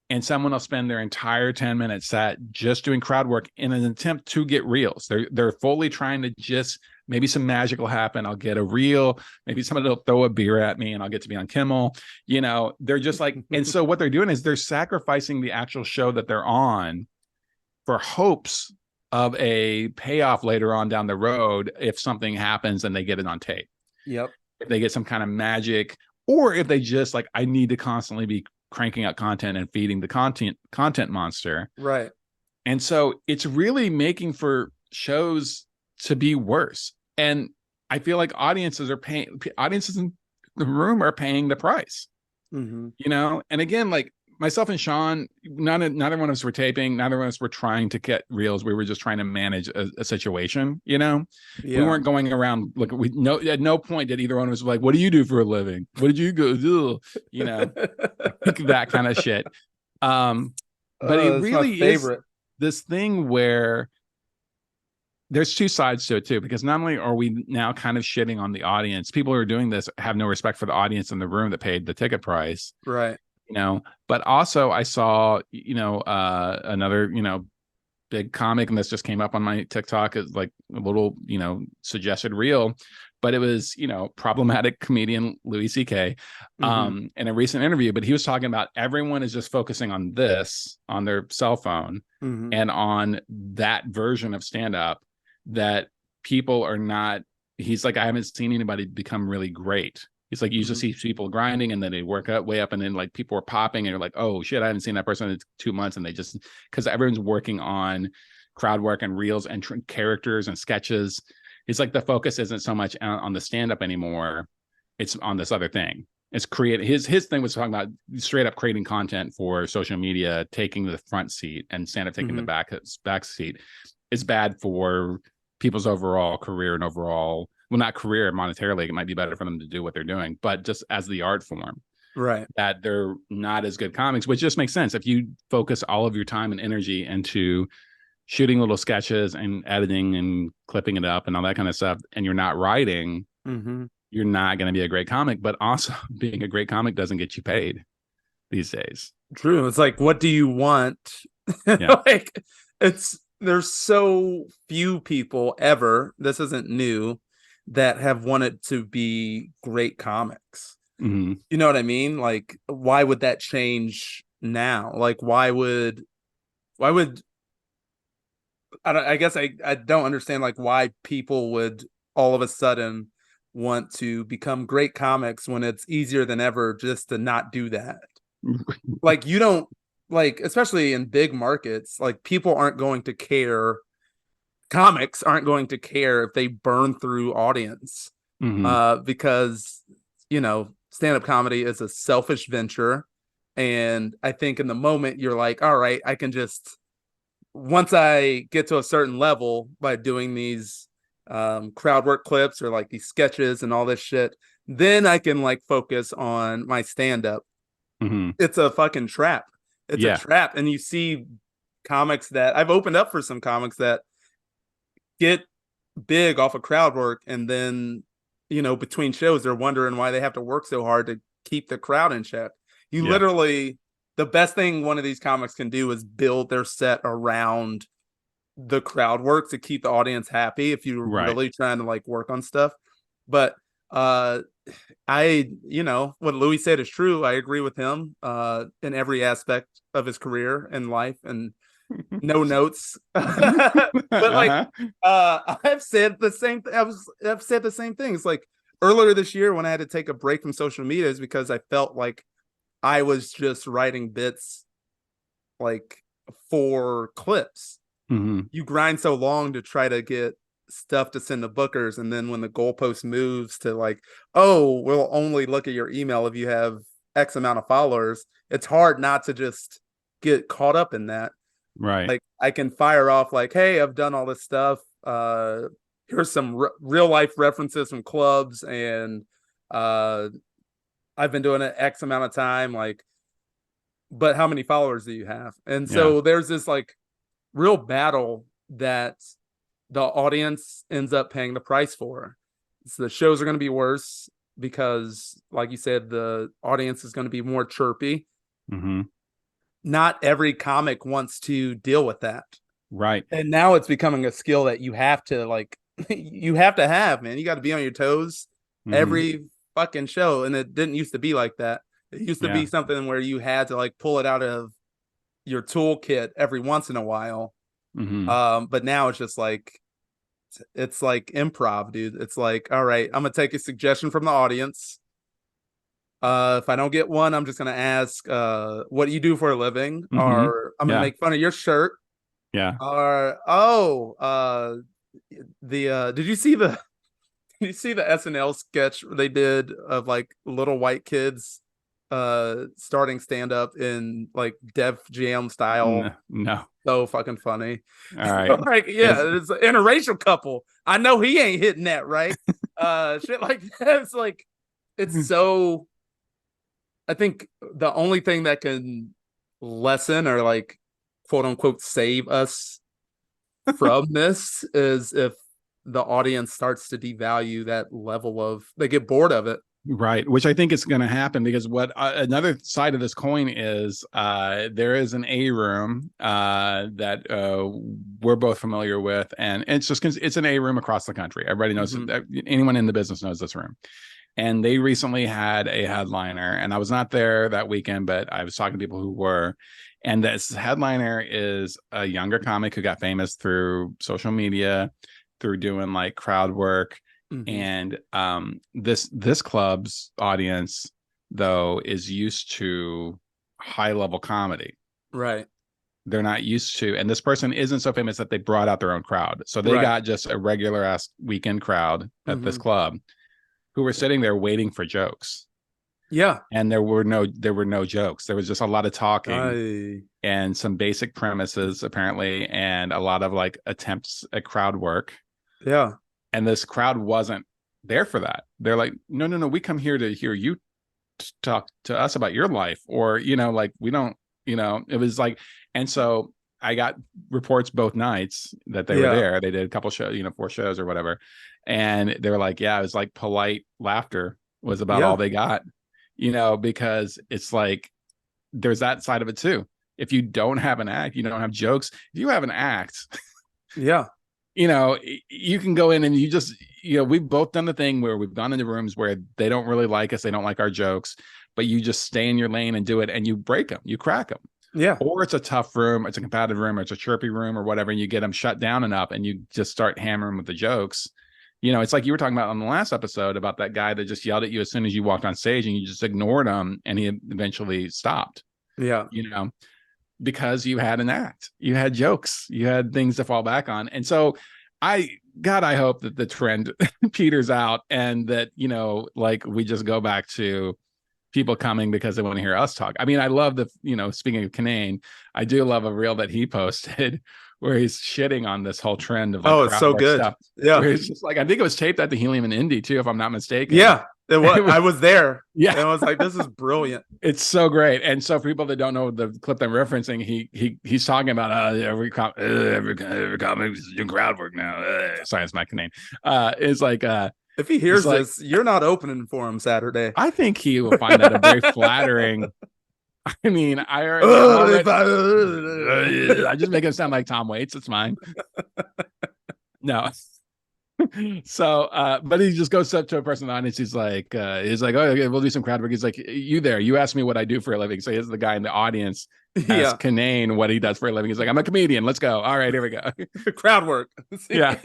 Speaker 1: and someone will spend their entire 10-minute set just doing crowd work in an attempt to get reels. They're fully trying to just, maybe some magic will happen. I'll get a reel. Maybe somebody will throw a beer at me and I'll get to be on Kimmel. They're just like, and so what they're doing is they're sacrificing the actual show that they're on for hopes of a payoff later on down the road if something happens and they get it on tape.
Speaker 2: Yep.
Speaker 1: If they get some kind of magic, or if they just like, I need to constantly be cranking out content and feeding the content monster.
Speaker 2: Right.
Speaker 1: And so it's really making for shows to be worse. And I feel like audiences in the room are paying the price. And again, like myself and Sean, neither one of us were taping, neither one of us were trying to get reels. We were just trying to manage a situation. We weren't going around. Look, at no point did either one of us like, what do you do for a living? What did you go do? That kind of shit. But it really is this thing where there's two sides to it too, because not only are we now kind of shitting on the audience, people who are doing this have no respect for the audience in the room that paid the ticket price.
Speaker 2: Right.
Speaker 1: But also I saw, another, big comic, and this just came up on my TikTok as like a little, suggested reel, but it was, problematic comedian Louis C.K. In a recent interview, but he was talking about everyone is just focusing on this on their cell phone and on that version of stand-up that people are not, he's like, I haven't seen anybody become really great. He's like, you used to see people grinding and then they work up way up and then like people are popping and you're like, oh shit, I haven't seen that person in 2 months. And they just, because everyone's working on crowd work and reels and characters and sketches. It's like the focus isn't so much on the stand-up anymore. It's on this other thing. It's create his thing was talking about straight up creating content for social media, taking the front seat, and stand-up taking the back seat. Is bad for people's overall career and overall, well, not career monetarily. It might be better for them to do what they're doing, but just as the art form,
Speaker 2: right?
Speaker 1: That they're not as good comics, which just makes sense if you focus all of your time and energy into shooting little sketches and editing and clipping it up and all that kind of stuff, and you're not writing, you're not going to be a great comic. But also, being a great comic doesn't get you paid these days.
Speaker 2: True. It's like, what do you want? Like, there's so few people ever, this isn't new, that have wanted to be great comics. You know what I mean? Like, why would that change now? Like, why would I guess I don't understand like why people would all of a sudden want to become great comics when it's easier than ever just to not do that. Like, you don't, like, especially in big markets, like, people aren't going to care. Comics aren't going to care if they burn through audience, because, you know, stand-up comedy is a selfish venture. And I think in the moment you're like, all right, I can just, once I get to a certain level by doing these Crowdwork clips or like these sketches and all this shit, then I can like focus on my stand-up. It's a fucking trap. It's a trap. And you see comics that I've opened up for, some comics that get big off of Crowdwork, and then, you know, between shows they're wondering why they have to work so hard to keep the crowd in check. You literally, the best thing one of these comics can do is build their set around the Crowdwork to keep the audience happy if you're really trying to like work on stuff. But you know, what Louis said is true. I agree with him in every aspect of his career and life, and no notes. But like, I've said the same. I've said the same things. Like, earlier this year when I had to take a break from social media is because I felt like I was just writing bits like for clips. You grind so long to try to get stuff to send to bookers, and then when the goalpost moves to like, oh, we'll only look at your email if you have X amount of followers, it's hard not to just get caught up in that.
Speaker 1: Right.
Speaker 2: Like, I can fire off like, hey, I've done all this stuff. Here's some real life references from clubs, and I've been doing it X amount of time. Like, but how many followers do you have? And so there's this like real battle that the audience ends up paying the price for. So the shows are going to be worse because, like you said, the audience is going to be more chirpy. Not every comic wants to deal with that. Right. And now it's becoming a skill that you have to like, you have to have, man. You got to be on your toes every fucking show. And it didn't used to be like that. It used to be something where you had to like pull it out of your toolkit every once in a while. But now it's just like, it's like improv, dude. It's like, all right, I'm gonna take a suggestion from the audience. If I don't get one, I'm just gonna ask, what do you do for a living? Or I'm gonna make fun of your shirt. Or did you see the SNL sketch they did of like little white kids starting stand up in like Def Jam style? No. So fucking funny. All right. Like, it's an interracial couple. I know he ain't hitting that, right? Shit like that. It's like, it's so, I think the only thing that can lessen or like quote unquote save us from this is if the audience starts to devalue that level of, they get bored of it.
Speaker 1: Right, which I think is going to happen because what another side of this coin is, there is an A room that we're both familiar with, and it's just it's an A room across the country. Everybody knows anyone in the business knows this room. And they recently had a headliner, and I was not there that weekend, but I was talking to people who were. And this headliner is a younger comic who got famous through social media, through doing like crowd work. And this club's audience, though, is used to high level comedy. Right. They're not used to, and this person isn't so famous that they brought out their own crowd. So they got just a regular ass weekend crowd at this club who were sitting there waiting for jokes.
Speaker 2: Yeah.
Speaker 1: And there were no jokes. There was just a lot of talking
Speaker 2: I
Speaker 1: and some basic premises apparently, and a lot of like attempts at crowd work.
Speaker 2: Yeah.
Speaker 1: And this crowd wasn't there for that. They're like, no, we come here to hear you talk to us about your life, or like we don't, it was like. And so I got reports both nights that they were there. They did a couple shows, 4 shows or whatever, and they were like, yeah, it was like polite laughter was about all they got, because it's like there's that side of it too. If you don't have an act, you don't have jokes. If you have an act, you can go in and you just, we've both done the thing where we've gone into rooms where they don't really like us, they don't like our jokes, but you just stay in your lane and do it, and you break them, you crack them.
Speaker 2: Yeah.
Speaker 1: Or it's a tough room, it's a competitive room, or it's a chirpy room or whatever, and you get them shut down enough and you just start hammering with the jokes. It's like you were talking about on the last episode about that guy that just yelled at you as soon as you walked on stage, and you just ignored him, and he eventually stopped.
Speaker 2: Yeah.
Speaker 1: Because you had an act, you had jokes, you had things to fall back on. And so I hope that the trend peters out, and that, like we just go back to people coming because they want to hear us talk. I mean, I love speaking of Kanane, I do love a reel that he posted where he's shitting on this whole trend of like,
Speaker 2: it's so good
Speaker 1: stuff.
Speaker 2: Yeah.
Speaker 1: Where it's just like, I think it was taped at the Helium in Indy too, if I'm not mistaken.
Speaker 2: Yeah. It was, I was there.
Speaker 1: Yeah.
Speaker 2: And I was like, this is brilliant.
Speaker 1: It's so great. And so for people that don't know the clip I'm referencing, he's talking about every comic is doing crowd work now. Sorry, it's my name. It's like
Speaker 2: if he hears this, you're not opening for him Saturday.
Speaker 1: I think he will find that a very flattering. I mean, I just make him sound like Tom Waits. It's fine. No. So but he just goes up to a person in the audience. He's like, oh, okay, we'll do some crowd work. He's like, you asked me what I do for a living. So here's the guy in the audience asks Kanane what he does for a living. He's like, I'm a comedian, let's go. All right, here we go.
Speaker 2: Crowd work.
Speaker 1: Yeah.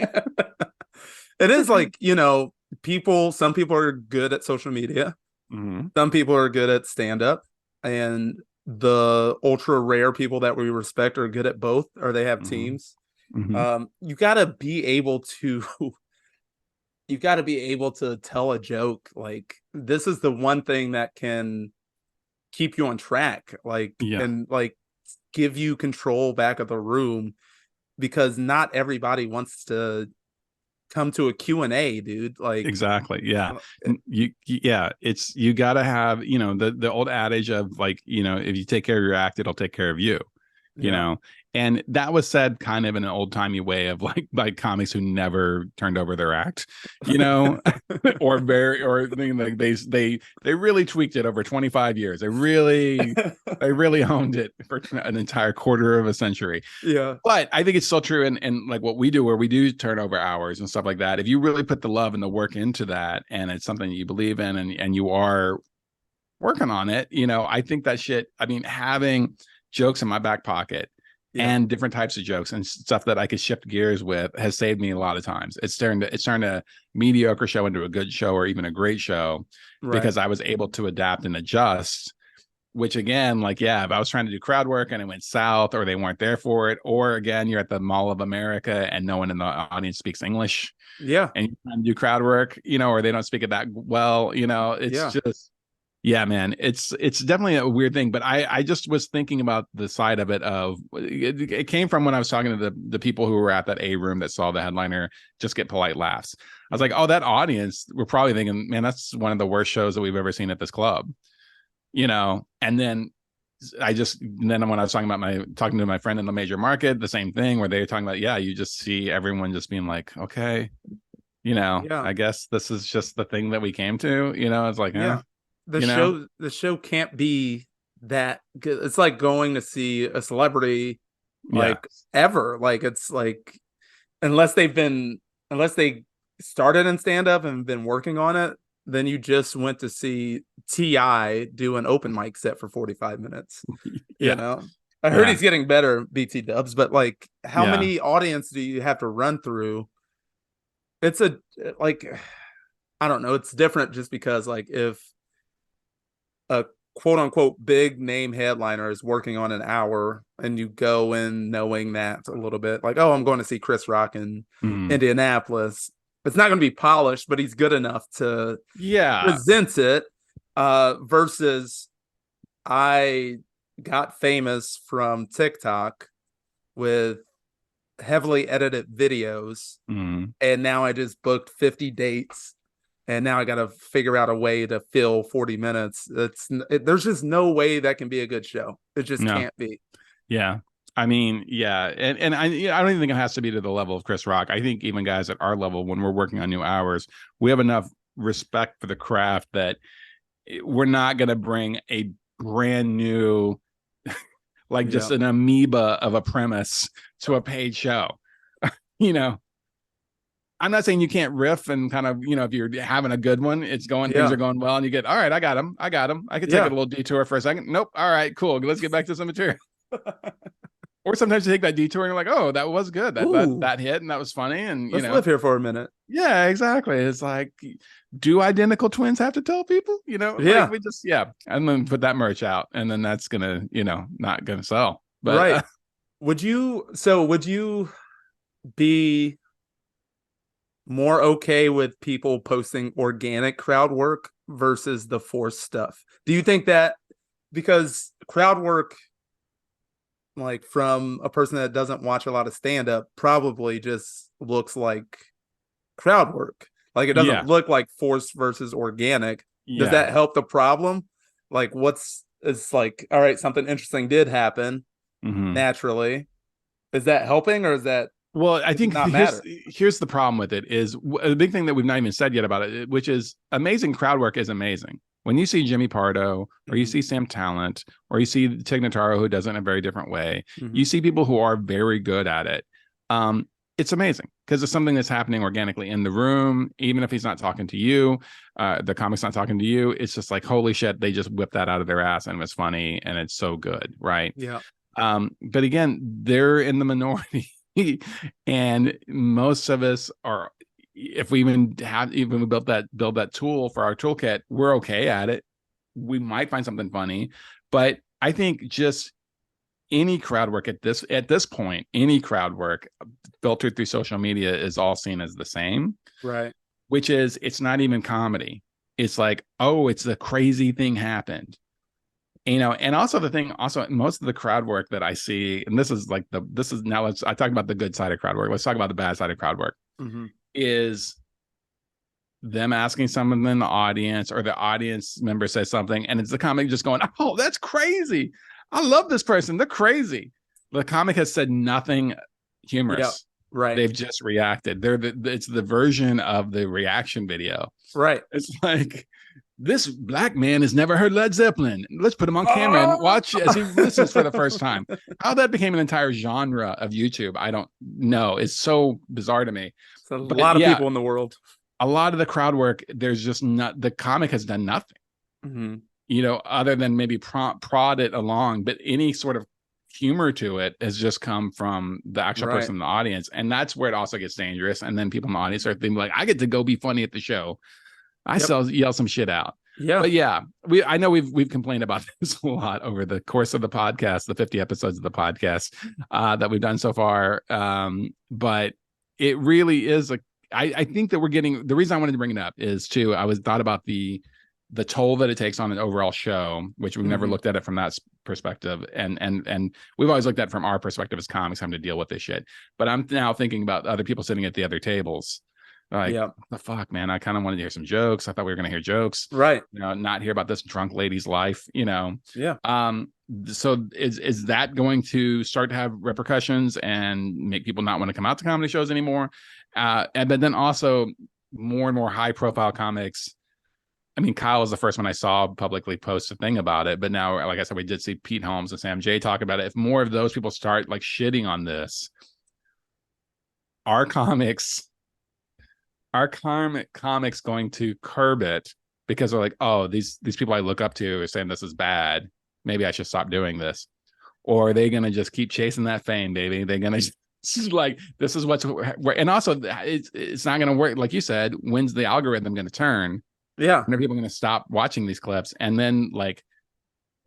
Speaker 2: It is like, some people are good at social media.
Speaker 1: Mm-hmm.
Speaker 2: Some people are good at stand-up, and the ultra rare people that we respect are good at both, or they have teams.
Speaker 1: Mm-hmm.
Speaker 2: You gotta be able to tell a joke. Like, this is the one thing that can keep you on track, and like give you control back of the room, because not everybody wants to come to a Q&A, dude. Like,
Speaker 1: exactly. Yeah. You gotta have, the old adage of like, if you take care of your act, it'll take care of you. And that was said kind of in an old timey way of like by comics who never turned over their act, or like they really tweaked it over 25 years. They really honed it for an entire quarter of a century.
Speaker 2: Yeah.
Speaker 1: But I think it's still true. And like what we do, where we do turn over hours and stuff like that, if you really put the love and the work into that, and it's something that you believe in, and you are working on it, I think that shit, I mean, having jokes in my back pocket and different types of jokes and stuff that I could shift gears with has saved me a lot of times. It's turned a mediocre show into a good show, or even a great show, because I was able to adapt and adjust. Which again, like, if I was trying to do crowd work and it went south, or they weren't there for it, or again, you're at the Mall of America and no one in the audience speaks English.
Speaker 2: Yeah.
Speaker 1: And you're trying to do crowd work, or they don't speak it that well, it's just. Yeah, man, it's definitely a weird thing, but I just was thinking about the side of it it came from when I was talking to the people who were at that A room that saw the headliner just get polite laughs. I was like, oh, that audience, we're probably thinking, man, that's one of the worst shows that we've ever seen at this club, and then when I was talking to my friend in the major market, the same thing, where they were talking about, you just see everyone just being like, okay, I guess this is just the thing that we came to, it's like,
Speaker 2: the show can't be that good. It's like going to see a celebrity ever. Like, it's like, unless they started in stand-up and been working on it, then you just went to see T.I. do an open mic set for 45 minutes. I heard he's getting better, BT Dubs, but like, how many audience do you have to run through? It's I don't know. It's different just because, like, if a quote unquote big name headliner is working on an hour and you go in knowing that a little bit, like, oh, I'm going to see Chris Rock in Indianapolis. It's not going to be polished, but he's good enough to present it. Versus I got famous from TikTok with heavily edited videos, and now I just booked 50 dates, and now I got to figure out a way to fill 40 minutes. There's just no way that can be a good show. It just can't be.
Speaker 1: Yeah. I mean, yeah. And I don't even think it has to be to the level of Chris Rock. I think even guys at our level, when we're working on new hours, we have enough respect for the craft that we're not going to bring a brand new, like just an amoeba of a premise to a paid show. You know, I'm not saying you can't riff and kind of, if you're having a good one, things are going well, and you get, all right, I got him. I could take a little detour for a second. Nope. All right, cool. Let's get back to some material. Or sometimes you take that detour and you're like, oh, that was good. That hit and that was funny. And
Speaker 2: let's live here for a minute.
Speaker 1: Yeah, exactly. It's like, do identical twins have to tell people?
Speaker 2: Like
Speaker 1: we just and then put that merch out, and then that's gonna, not gonna sell. But
Speaker 2: right. Would you be more okay with people posting organic crowd work versus the forced stuff? Do you think that, because crowd work, like from a person that doesn't watch a lot of stand-up, probably just looks like crowd work, like it doesn't look like forced versus organic? Does that help the problem? Like it's like, all right, something interesting did happen naturally. Is that helping, or is that,
Speaker 1: well, I think
Speaker 2: not matter?
Speaker 1: Here's the problem with it is the big thing that we've not even said yet about it, which is amazing crowd work is amazing. When you see Jimmy Pardo, or you see Sam Talent, or you see Tig Notaro, who does it in a very different way, you see people who are very good at it. It's amazing because it's something that's happening organically in the room. Even if he's not talking to you, the comic's not talking to you, it's just like, holy shit, they just whipped that out of their ass and it was funny and it's so good, right?
Speaker 2: Yeah.
Speaker 1: But again, they're in the minority. And most of us are, if we even build that tool for our toolkit, we're okay at it. We might find something funny, but I think just any crowd work at this point, any crowd work filtered through social media is all seen as the same,
Speaker 2: right?
Speaker 1: Which is, it's not even comedy. It's like, oh, it's a crazy thing happened. And also most of the crowd work that I see, and I talk about the good side of crowd work. Let's talk about the bad side of crowd work. Is them asking someone in the audience, or the audience member says something, and it's the comic just going, oh, that's crazy. I love this person. They're crazy. The comic has said nothing humorous.
Speaker 2: Yep, right.
Speaker 1: They've just reacted. It's the version of the reaction video.
Speaker 2: Right.
Speaker 1: It's like, this black man has never heard Led Zeppelin. Let's put him on camera and watch as he listens for the first time. How that became an entire genre of YouTube, I don't know. It's so bizarre to me.
Speaker 2: It's a lot of people in the world.
Speaker 1: A lot of the crowd work, there's just not, the comic has done nothing, other than maybe prod it along. But any sort of humor to it has just come from the actual person in the audience. And that's where it also gets dangerous. And then people in the audience are thinking like, I get to go be funny at the show. I yell some shit out.
Speaker 2: Yeah.
Speaker 1: But I know we've complained about this a lot over the course of the podcast, the 50 episodes of the podcast that we've done so far. But it really is I think that we're getting, the reason I wanted to bring it up is thought about the toll that it takes on an overall show, which we've never looked at it from that perspective. And we've always looked at it from our perspective as comics having to deal with this shit. But I'm now thinking about other people sitting at the other tables. Like, the fuck, man, I kind of wanted to hear some jokes. I thought we were going to hear jokes,
Speaker 2: right?
Speaker 1: Not hear about this drunk lady's life,
Speaker 2: Yeah.
Speaker 1: So is that going to start to have repercussions and make people not want to come out to comedy shows anymore? But then also more and more high profile comics. I mean, Kyle was the first one I saw publicly post a thing about it, but now, like I said, we did see Pete Holmes and Sam J talk about it. If more of those people start like shitting on this, our comics going to curb it because they're like, oh, these people I look up to are saying this is bad. Maybe I should stop doing this. Or are they going to just keep chasing that fame, baby? They're going to like, this is what's, and also it's not going to work. Like you said, when's the algorithm going to turn?
Speaker 2: Yeah.
Speaker 1: When are people going to stop watching these clips? And then so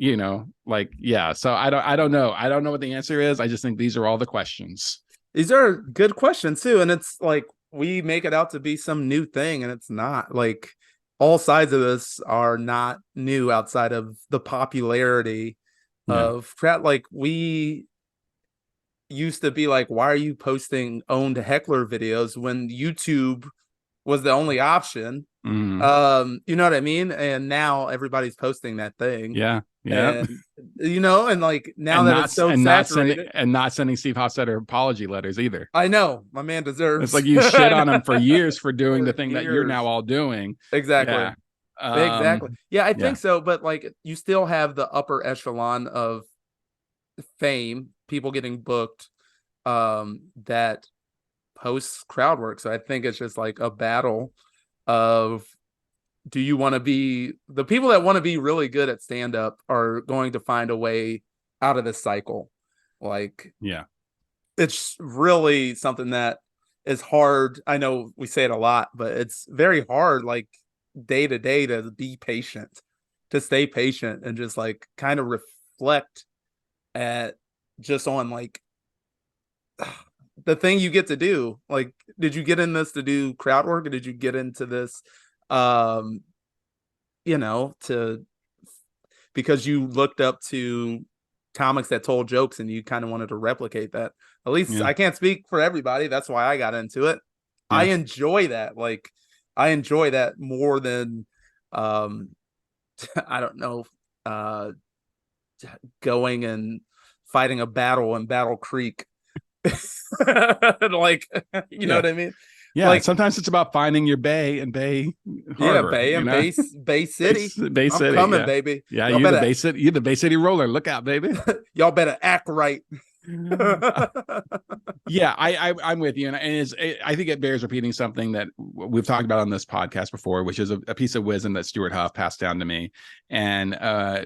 Speaker 1: I don't know. I don't know what the answer is. I just think these are all the questions.
Speaker 2: These are good questions too. And it's like, we make it out to be some new thing, and it's not. Like, all sides of this are not new outside of the popularity of crowd. Like, we used to be like, why are you posting owned heckler videos when YouTube was the only option? You know what I mean? And now everybody's posting that thing.
Speaker 1: Yeah.
Speaker 2: And and like now that it's so
Speaker 1: not
Speaker 2: saturated,
Speaker 1: sending Steve Hofstetter apology letters either.
Speaker 2: I know my man deserves.
Speaker 1: It's like you shit on him for years for doing
Speaker 2: For
Speaker 1: the thing that you're
Speaker 2: years.
Speaker 1: now all doing.
Speaker 2: Exactly.
Speaker 1: Yeah.
Speaker 2: Exactly. Yeah, I think so. But like, you still have the upper echelon of fame, people getting booked, that posts Crowdwork. So I think it's just like a battle of, do you want to be the people that want to be really good at stand up are going to find a way out of this cycle. Like, it's really something that is hard. I know we say it a lot, but it's very hard, like day to day, to be patient, to stay patient, and just like kind of reflect at just on like the thing you get to do. Like, did you get in this to do crowd work, or did you get into this to because you looked up to comics that told jokes and you kind of wanted to replicate that? At least I can't speak for everybody. That's why I got into it. I enjoy that. Like, I enjoy that more than I don't know, going and fighting a battle in Battle Creek. Like, you know what I mean?
Speaker 1: Yeah,
Speaker 2: like,
Speaker 1: sometimes it's about finding your bay and Bay Harbor.
Speaker 2: Bay and Bay City.
Speaker 1: Bay City,
Speaker 2: I'm coming, baby.
Speaker 1: Yeah, you're the Bay City. You're the Bay City roller. Look out, baby.
Speaker 2: Y'all better act right.
Speaker 1: Yeah, I'm with you, and I think it bears repeating something that we've talked about on this podcast before, which is a piece of wisdom that Stuart Huff passed down to me, and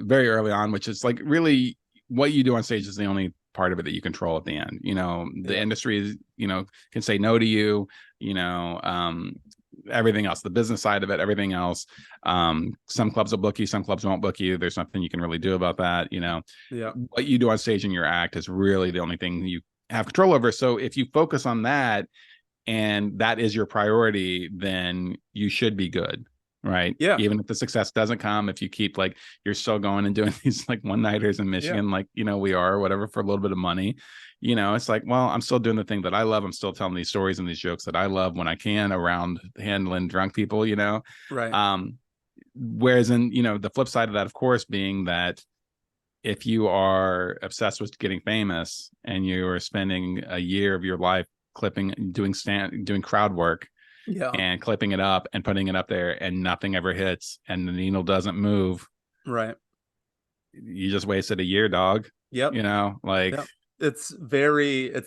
Speaker 1: very early on, which is like, really, what you do on stage is the only part of it that you control at the end. The industry is, can say no to you, everything else, the business side of it, everything else. Some clubs will book you, some clubs won't book you. There's nothing you can really do about that. What you do on stage in your act is really the only thing you have control over. So if you focus on that and that is your priority, then you should be good. Right.
Speaker 2: Yeah.
Speaker 1: Even if the success doesn't come, if you keep like, you're still going and doing these like one-nighters in Michigan, like, we are, or whatever, for a little bit of money, it's like, well, I'm still doing the thing that I love. I'm still telling these stories and these jokes that I love when I can, around handling drunk people,
Speaker 2: Right.
Speaker 1: Whereas in, the flip side of that, of course, being that if you are obsessed with getting famous and you are spending a year of your life doing crowd work, and clipping it up and putting it up there, and nothing ever hits and the needle doesn't move,
Speaker 2: right,
Speaker 1: you just wasted a year, dog.
Speaker 2: Yep. It's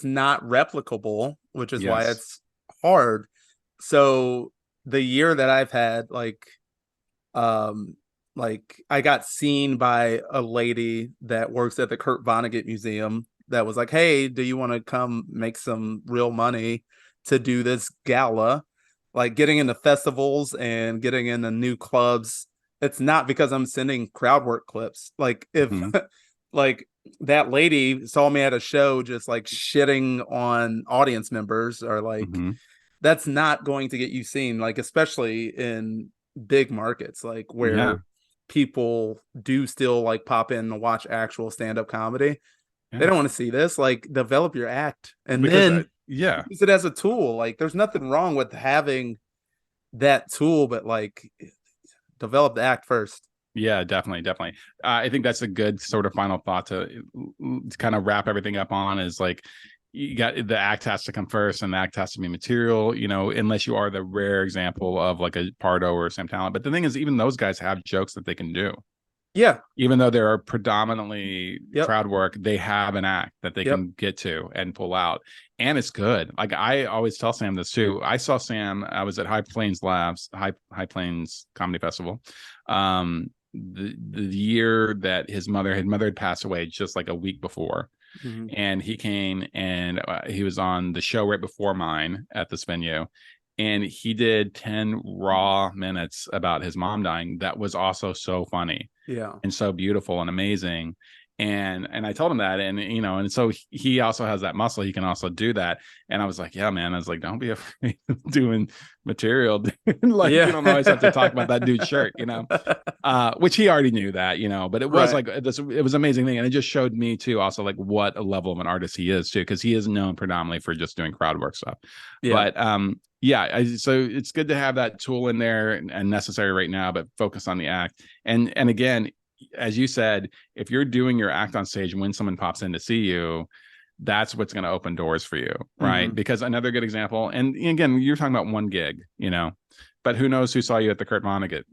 Speaker 2: not replicable, which is why it's hard. So the year that I've had, like I got seen by a lady that works at the Kurt Vonnegut Museum that was like, hey, do you want to come make some real money to do this gala? Like, getting into festivals and getting into new clubs, it's not because I'm sending Crowdwork clips. Like, if like that lady saw me at a show just like shitting on audience members, or like, that's not going to get you seen, like, especially in big markets, like where people do still like pop in and watch actual stand-up comedy. They don't want to see this. Like, develop your act and then use it as a tool. Like, there's nothing wrong with having that tool, but like, develop the act first.
Speaker 1: Yeah, definitely. I think that's a good sort of final thought to kind of wrap everything up on, is like, the act has to come first, and the act has to be material, unless you are the rare example of like a Pardo or Sam Talent. But the thing is, even those guys have jokes that they can do.
Speaker 2: Yeah.
Speaker 1: Even though they're predominantly crowd work, they have an act that they can get to and pull out. And it's good. Like, I always tell Sam this too. I saw Sam, I was at High Plains Comedy Festival. The year that his mother had passed away, just like a week before. And he came and he was on the show right before mine at this venue. And he did 10 raw minutes about his mom dying. That was also so funny.
Speaker 2: Yeah.
Speaker 1: And so beautiful and amazing. And I told him that, and and so he also has that muscle. He can also do that. And I was like, yeah, man. I was like, don't be afraid of doing material. Like, you don't always have to talk about that dude's shirt, which he already knew that, but it was like this. It was an amazing thing, and it just showed me too, also like what a level of an artist he is too, because he is known predominantly for just doing crowd work stuff. But so it's good to have that tool in there and necessary right now, but focus on the act. And again, as you said, if you're doing your act on stage when someone pops in to see you, that's what's going to open doors for you, right? Because another good example, and again, you're talking about one gig, but who knows who saw you at the Kurt Vonnegut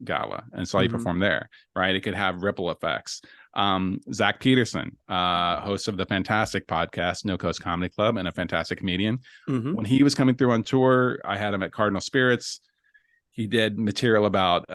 Speaker 1: gala and saw you perform there, right? It could have ripple effects. Zach Peterson, host of the fantastic podcast No Coast Comedy Club and a fantastic comedian. When he was coming through on tour, I had him at Cardinal Spirits. He did material about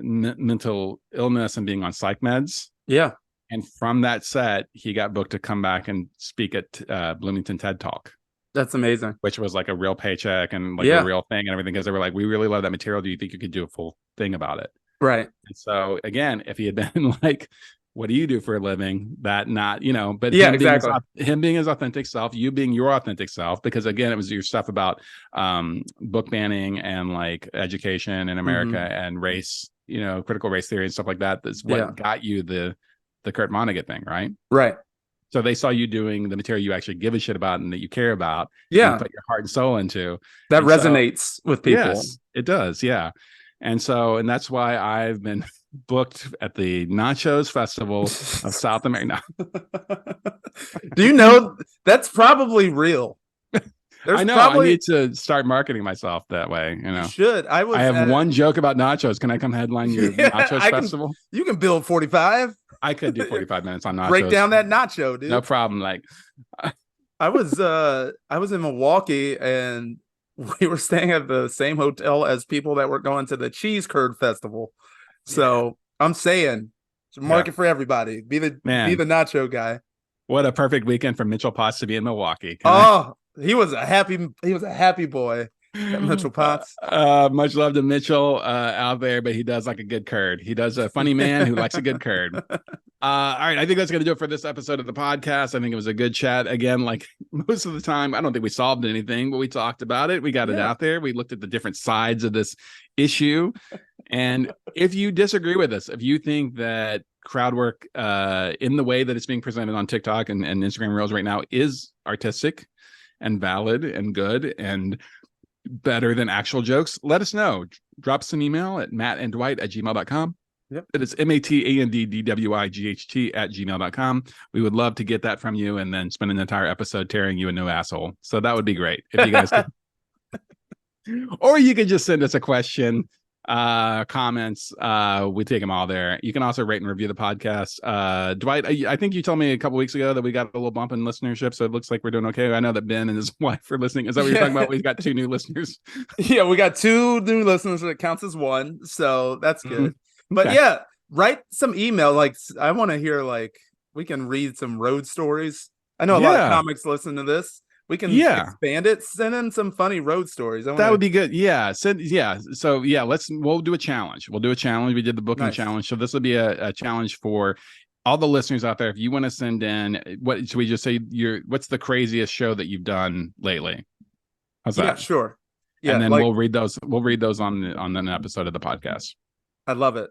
Speaker 1: mental illness and being on psych meds. Yeah. And from that set, he got booked to come back and speak at Bloomington TED Talk.
Speaker 2: That's amazing.
Speaker 1: Which was like a real paycheck and like a real thing and everything, because they were like, we really love that material. Do you think you could do a full thing about it? Right. And so again, if he had been like, what do you do for a living? That not, but him being his authentic self, you being your authentic self, because again, it was your stuff about book banning and like education in America and race, critical race theory and stuff like that. That's what got you the Kurt Vonnegut thing, right? Right. So they saw you doing the material you actually give a shit about and that you care about. Yeah. And put your heart and soul into. That resonates with people. Yes, it does. Yeah. And that's why I've been booked at the Nachos Festival of South America. Do you know that's probably real? I know. I need to start marketing myself that way. You should. I have one joke about nachos. Can I come headline your nachos festival? You can build 45. I could do 45 minutes on nachos. Break down that nacho, dude. No problem. Like, I was in Milwaukee and we were staying at the same hotel as people that were going to the Cheese Curd Festival. So I'm saying, market for everybody. Be the nacho guy. What a perfect weekend for Mitchell Potts to be in Milwaukee. He was a happy boy. Mitchell Potts. Much love to Mitchell out there, but he does like a good curd. He does a funny man who likes a good curd. All right, I think that's gonna do it for this episode of the podcast. I think it was a good chat. Again, like most of the time, I don't think we solved anything, but we talked about it. We got it out there. We looked at the different sides of this issue. And if you disagree with us, if you think that crowd work in the way that it's being presented on TikTok and Instagram Reels right now is artistic and valid and good and better than actual jokes, let us know. Drop us an email at MatandDwight@gmail.com. Yep. It is MatandDwight@gmail.com. We would love to get that from you and then spend an entire episode tearing you a new asshole. So that would be great if you guys could. Or you could just send us a question, comments. We take them all there. You can also rate and review the podcast. Dwight, I think you told me a couple weeks ago that we got a little bump in listenership, so it looks like we're doing okay. I know that Ben and his wife are listening. Is that what you're talking about? We've got 2 new listeners. Yeah, we got 2 new listeners, and it counts as 1, so that's good. But write some email. Like, I want to hear, like, we can read some road stories. I know a lot of comics listen to this. We can expand it. Send in some funny road stories. That would be good. Yeah. So we'll do a challenge. We did the booking challenge. So this will be a challenge for all the listeners out there. If you want to send in, what should we just say? What's the craziest show that you've done lately? How's that? Yeah, sure. Yeah, and then we'll read those. We'll read those on an episode of the podcast. I love it.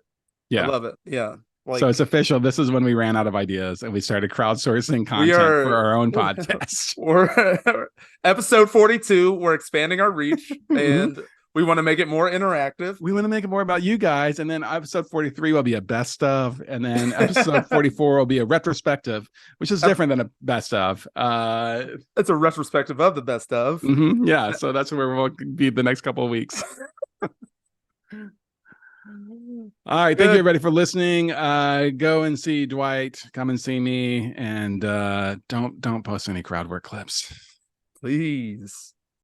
Speaker 1: Yeah, I love it. Yeah. So it's official. This is when we ran out of ideas and we started crowdsourcing content for our own podcast. We're episode 42. We're expanding our reach and we want to make it more interactive. We want to make it more about you guys. And then episode 43 will be a best of. And then episode 44 will be a retrospective, which is different than a best of. It's a retrospective of the best of. Yeah. So that's where we'll be the next couple of weeks. All right, thank you everybody for listening. Go and see Dwight. Come and see me, and don't post any crowd work clips, please.